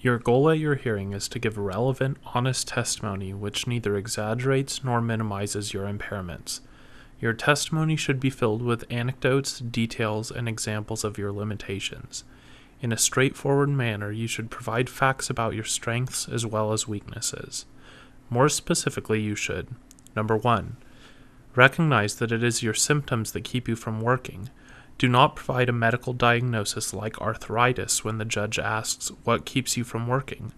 Your goal at your hearing is to give relevant, honest testimony which neither exaggerates nor minimizes your impairments. Your testimony should be filled with anecdotes, details, and examples of your limitations. In a straightforward manner, you should provide facts about your strengths as well as weaknesses. More specifically, you should: Number 1. Recognize that it is your symptoms that keep you from working. Do not provide a medical diagnosis like arthritis when the judge asks what keeps you from working.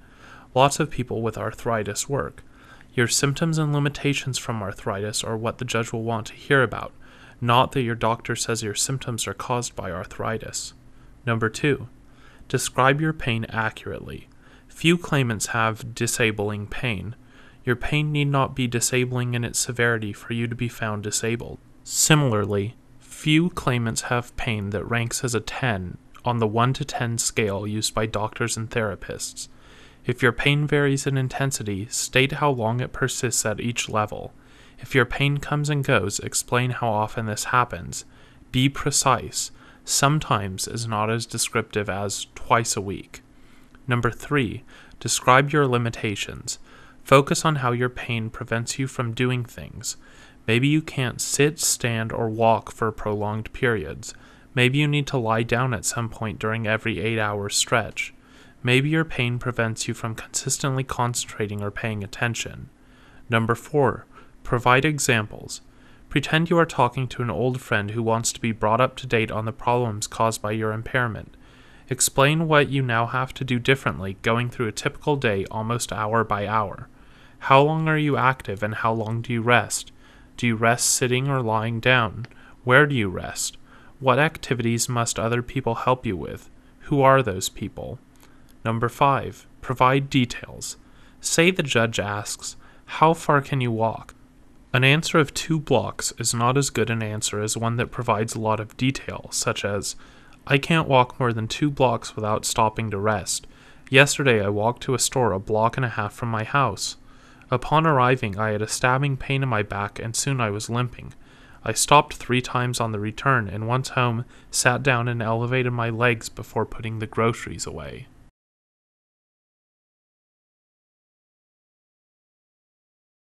Lots of people with arthritis work. Your symptoms and limitations from arthritis are what the judge will want to hear about, not that your doctor says your symptoms are caused by arthritis. Number 2. Describe your pain accurately. Few claimants have disabling pain. Your pain need not be disabling in its severity for you to be found disabled. Similarly, few claimants have pain that ranks as a 10 on the 1 to 10 scale used by doctors and therapists. If your pain varies in intensity, state how long it persists at each level. If your pain comes and goes, explain how often this happens. Be precise. Sometimes is not as descriptive as twice a week. Number 3. Describe your limitations. Focus on how your pain prevents you from doing things. Maybe you can't sit, stand, or walk for prolonged periods. Maybe you need to lie down at some point during every 8-hour stretch. Maybe your pain prevents you from consistently concentrating or paying attention. Number 4. Provide examples. Pretend you are talking to an old friend who wants to be brought up to date on the problems caused by your impairment. Explain what you now have to do differently, going through a typical day almost hour by hour. How long are you active and how long do you rest? Do you rest sitting or lying down? Where do you rest? What activities must other people help you with? Who are those people? Number 5. Provide details. Say the judge asks, "How far can you walk?" An answer of 2 blocks is not as good an answer as one that provides a lot of detail, such as, "I can't walk more than 2 blocks without stopping to rest. Yesterday I walked to a store a block and a half from my house. Upon arriving, I had a stabbing pain in my back and soon I was limping. I stopped 3 times on the return and once home, sat down and elevated my legs before putting the groceries away."